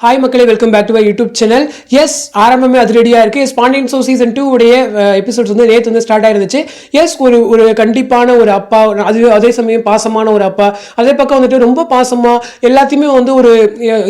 Hi மக்களே, welcome back to my YouTube channel. Yes, ஆரம்பமே அது ரெடியாக இருக்குது. எஸ், பாண்டியன் ஷோ சீசன் 2 உடைய எபிசோட்ஸ் வந்து நேற்று வந்து ஸ்டார்ட் ஆயிருந்துச்சு. எஸ், ஒரு கண்டிப்பான ஒரு அப்பா, அதே சமயம் பாசமான ஒரு அப்பா, அதே பக்கம் வந்துட்டு ரொம்ப பாசமாக எல்லாத்தையுமே வந்து ஒரு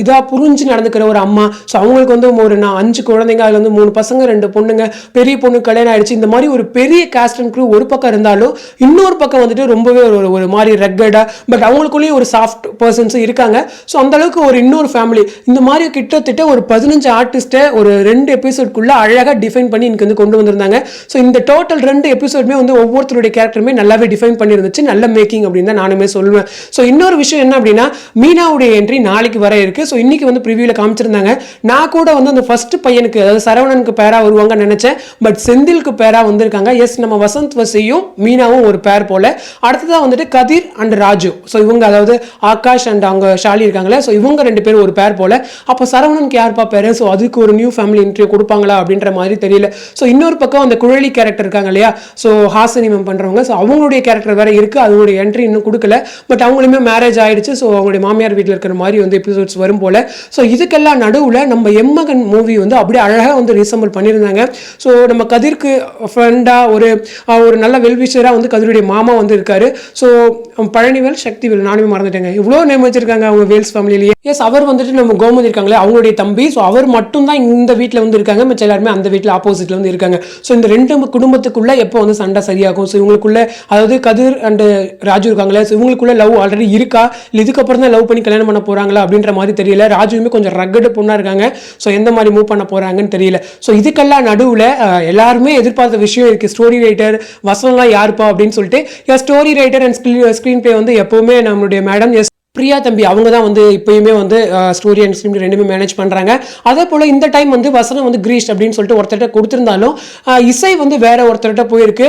இதாக புரிஞ்சு நடந்துக்கிற ஒரு அம்மா. ஸோ அவங்களுக்கு வந்து ஒரு 5 குழந்தைங்க, அதில் வந்து 3 பசங்க 2 பொண்ணுங்க, பெரிய பொண்ணு கல்யாணம் ஆயிடுச்சு. இந்த மாதிரி ஒரு பெரிய காஸ்ட் அண்ட் க்ரூ ஒரு பக்கம் இருந்தாலும் இன்னொரு பக்கம் வந்துட்டு ரொம்பவே ஒரு மாதிரி ரெக்கடாக, பட் அவங்களுக்குள்ளேயும் ஒரு சாஃப்ட் பர்சன்ஸும் இருக்காங்க. ஸோ அந்த அளவுக்கு ஒரு இன்னொரு ஃபேமிலி இந்த மாதிரி கிட்டத்தட்ட ஒரு 15 ஆர்டிஸ்ட்டை ஒரு 2 எபிசோட்குள்ள அழகாக டிஃபைன் பண்ணி எனக்கு வந்து கொண்டு வந்திருந்தாங்க. ஸோ இந்த டோட்டல் 2 எபிசோடுமே வந்து ஒவ்வொருத்தருடைய கேரக்டருமே நல்லாவே டிஃபைன் பண்ணியிருந்துச்சு. நல்ல மேக்கிங் அப்படின்னு தான் நானுமே சொல்லுவேன். ஸோ இன்னொரு விஷயம் என்ன அப்படின்னா, மீனாவுடைய என்ட்ரி நாளைக்கு வர இருக்கு. ஸோ இன்னைக்கு வந்து ப்ரிவியூவில் காமிச்சிருந்தாங்க. நான் கூட வந்து அந்த ஃபர்ஸ்ட் பையனுக்கு, அதாவது சரவணனுக்கு பேரா வருவாங்கன்னு நினைச்சேன். பட் செந்திலுக்கு பேரா வந்திருக்காங்க. எஸ், நம்ம வசந்த் வசையும் மீனாவும் ஒரு பேர் போல. அடுத்ததான் வந்துட்டு கதிர் அண்ட் ராஜு. ஸோ இவங்க, அதாவது ஆகாஷ் அண்ட் அவங்க ஷாலி இருக்காங்களே, ஸோ இவங்க 2 பேரும் ஒரு பேர் போல. அப்போ சரவணனுக்கு யார்ப்பா பேரு? ஸோ அதுக்கு ஒரு நியூ ஃபேமிலி இன்ட்ரிவியூ கொடுப்பாங்களா அப்படின்ற மாதிரி தெரியல. ஸோ இன்னொரு பக்கம் அந்த குழலி கேரக்டர் இருக்காங்க இல்லையா, ஸோ ஹாசினி மேம் பண்ணுறவங்க, ஸோ அவங்களுடைய கேரக்டர் வேற இருக்கு. அதோடைய என்ட்ரி இன்னும் கொடுக்கல. பட் அவங்களுமே மேரேஜ் ஆயிடுச்சு. ஸோ அவங்களுடைய மாமியார் வீட்டில் இருக்கிற மாதிரி வந்து எபிசோட்ஸ் வரும் போல. ஸோ இதுக்கெல்லாம் நடுவில் நம்ம எம்மகன் மூவி வந்து அப்படியே அழகாக வந்து ரீசம்பிள் பண்ணியிருந்தாங்க. ஸோ நம்ம கதிர்க்கு ஃப்ரெண்டாக ஒரு நல்ல வெல்விஷராக வந்து கதிருடைய மாமா வந்து இருக்காரு. ஸோ பழனிவேல், சக்திவேல், நானுமே மறந்துட்டேங்க, இவ்வளோ நேம் வச்சிருக்காங்க அவங்க வேல்ஸ் ஃபேமிலியிலேயே. எஸ், அவர் வந்துட்டு நம்ம கோமதி இருக்காங்களே அவங்களுடைய தம்பி. ஸோ அவர் மட்டும் தான் இந்த வீட்டில் வந்து இருக்காங்க, மிச்சம் எல்லாருமே அந்த வீட்டில் ஆப்போசிட்ல வந்து இருக்காங்க. ஸோ இந்த 2 குடும்பத்துக்குள்ள எப்போ வந்து சண்டை சரியாகும்? ஸோ இவங்களுக்குள்ள, அதாவது கதிர் அண்ட் ராஜு இருக்காங்களே, ஸோ இவங்களுக்குள்ள லவ் ஆல்ரெடி இருக்கா, இல்லை இதுக்கப்புறம் தான் லவ் பண்ணி கல்யாணம் பண்ண போறாங்களா அப்படின்ற மாதிரி தெரியல. ராஜுவுமே கொஞ்சம் ரக்கடு பொண்ணா இருக்காங்க. ஸோ எந்த மாதிரி மூவ் பண்ண போறாங்கன்னு தெரியல. ஸோ இதுக்கெல்லாம் நடுவில் எல்லாருமே எதிர்பார்த்த விஷயம் இருக்கு. ஸ்டோரி ரைட்டர் வசனம்லாம் யாருப்பா அப்படின்னு சொல்லிட்டு, story writer and screen play வந்து எப்பவுமே நம்மளுடைய மேடம் பிரியா தம்பி அவங்க தான் வந்து இப்பயுமே வந்து ஸ்டோரி அண்ட் ஸ்க்ரீன் ரெண்டுமே மேனேஜ் பண்ணுறாங்க. அதே போல் இந்த டைம் வந்து வசனம் வந்து கிரீஷ் அப்படின்னு சொல்லிட்டு ஒருத்தர்கிட்ட கொடுத்துருந்தாலும் இசை வந்து வேற ஒருத்தர்கிட்ட போயிருக்கு.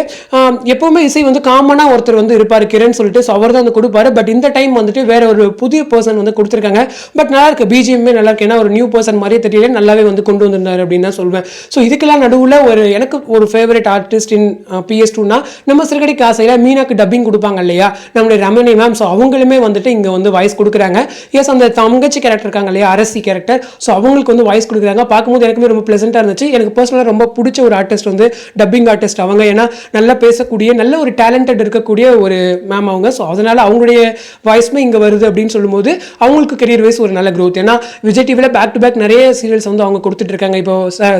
எப்போவுமே இசை வந்து காமனாக ஒருத்தர் வந்து இருப்பார், கிரண் சொல்லிட்டு. ஸோ அவர் தான் வந்து கொடுப்பாரு. பட் இந்த டைம் வந்துட்டு வேற ஒரு புதிய பர்சன் வந்து கொடுத்துருக்காங்க. பட் நல்லா இருக்கு, பிஜிஎம்மே நல்லா இருக்கு. ஏன்னா ஒரு நியூ பர்சன் மாதிரியே தெரியல, நல்லாவே வந்து கொண்டு வந்திருந்தாரு அப்படின்னு தான் சொல்வேன். ஸோ இதுக்கெல்லாம் நடுவில் எனக்கு ஒரு ஃபேவரட் ஆர்டிஸ்ட் இன் PS2னா நம்ம சிறுகடி காசையில் மீனாக்கு டப்பிங் கொடுப்பாங்க இல்லையா, நம்மளுடைய ரமணி மேம். ஸோ அவங்களுமே வந்துட்டு இங்கே வந்து வாய்ஸ் கொடுக்குறாங்க. எஸ், அந்த தங்கச்சி கேரக்டர் இருக்காங்க இல்லையா, அரசி கேரக்டர். ஸோ அவங்களுக்கு வந்து வாய்ஸ் கொடுக்குறாங்க. பார்க்கும்போது எனக்குமே ரொம்ப பிளசண்டாக இருந்துச்சு. எனக்கு பர்சனலாக ரொம்ப பிடிச்ச ஒரு ஆர்டிஸ்ட் வந்து டப்பிங் ஆர்டிஸ்ட் அவங்க. ஏன்னா நல்லா பேசக்கூடிய, நல்ல ஒரு டேலண்டட் இருக்கக்கூடிய ஒரு மேம் அவங்க. ஸோ அதனால அவங்களுடைய வாய்ஸ்மே இங்கே வருது அப்படின்னு சொல்லும்போது அவங்களுக்கு கெரியர் வைஸ் ஒரு நல்ல க்ரோத். ஏன்னா விஜய் டிவியில் பேக் டு பேக் நிறைய சீரியல்ஸ் வந்து அவங்க கொடுத்துட்டு இருக்காங்க. இப்போ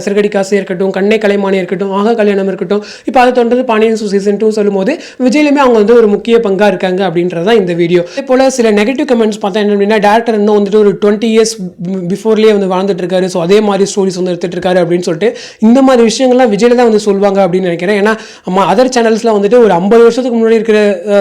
சிறுகடி காசு இருக்கட்டும், கண்ணை கலைமானி இருக்கட்டும், ஆக கல்யாணம் இருக்கட்டும், இப்போ அதை தொடர்ந்து பாண்டியன் ஷோ சீசன் 2 சொல்லும்போது விஜயிலுமே அவங்க வந்து ஒரு முக்கிய பங்காக இருக்காங்க அப்படின்றதான் இந்த வீடியோ. அதே போல சில நெகட்டிவ் கமெண்ட்ஸ் பார்த்தா என்ன அப்படின்னா, டேரக்டர் இன்னும் வந்துட்டு ஒரு 20 இயர்ஸ் பிஃபோர்லேயே வந்து வாழ்ந்துட்டு இருக்காரு. ஸோ அதே மாதிரி ஸ்டோரிஸ் வந்து எடுத்துட்டு இருக்காரு அப்படின்னு சொல்லிட்டு இந்த மாதிரி விஷயங்கள்லாம் விஜயில் தான் வந்து சொல்லுவாங்க அப்படின்னு நினைக்கிறேன். ஏன்னா அதர் சேனல்ஸ்லாம் வந்துட்டு ஒரு 50 வருஷத்துக்கு முன்னாடி இருக்கிற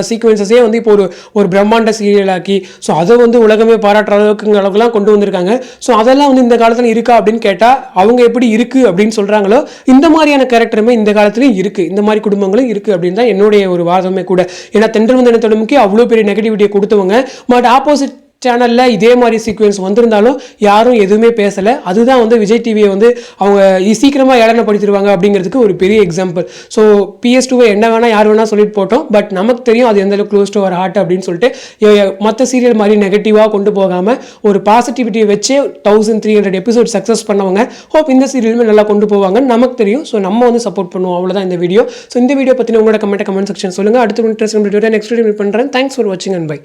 சீக்வன்சஸே வந்து இப்போ ஒரு பிரம்மாண்ட சீரியல் ஆக்கி, ஸோ அதை வந்து உலகமே பாராட்டுற அளவுக்குலாம் கொண்டு வந்திருக்காங்க. ஸோ அதெல்லாம் வந்து இந்த காலத்தில் இருக்கா அப்படின்னு கேட்டால் அவங்க எப்படி இருக்கு அப்படின்னு சொல்றாங்களோ, இந்த மாதிரியான கேரக்டருமே இந்த காலத்துலையும் இருக்கு, இந்த மாதிரி குடும்பங்களும் இருக்கு அப்படின்னு தான் என்னுடைய ஒரு வாதமே கூட. ஏன்னா தென்றல் வந்து என்ன தொடர்முக்கே அவ்வளோ பெரிய நெகட்டிவிட்டியை கொடுத்தவங்க, பட் ஆப்போசிட் சேனலில் இதே மாதிரி சீக்வன்ஸ் வந்திருந்தாலும் யாரும் எதுவுமே பேசலை. அதுதான் வந்து விஜய் டிவியை வந்து அவங்க சீக்கிரமாக ஏளனப்படுத்திடுவாங்க அப்படிங்கிறதுக்கு ஒரு பெரிய எக்ஸாம்பிள். ஸோ PS2வை என்ன வேணால் யார் வேணால் சொல்லிட்டு போட்டோம், பட் நமக்கு தெரியும் அது எந்த அளவுக்கு க்ளோஸ் டு அவர் ஹார்ட் அப்படின்னு சொல்லிட்டு. மற்ற சீரியல் மாதிரி நெகட்டிவாக கொண்டு போகாமல் ஒரு பாசிட்டிவிட்டியை வச்சே 1300 எபிசோட் சக்ஸஸ் பண்ணவங்க. ஹோப் இந்த சீரியலுமே நல்லா கொண்டு போவாங்கன்னு நமக்கு தெரியும். ஸோ நம்ம வந்து சப்போர்ட் பண்ணுவோம், அவ்வளோதான் இந்த வீடியோ. ஸோ இந்த வீடியோ பற்றின உங்களோட கமெண்ட் செக்ஷன் சொல்லுங்கள். அடுத்த இன்ட்ரெஸ்ட் நெக்ஸ்ட் வீடியோ மீட் பண்ணுறேன். தேங்க்ஸ் ஃபார் வாட்சிங் அண்ட் பை.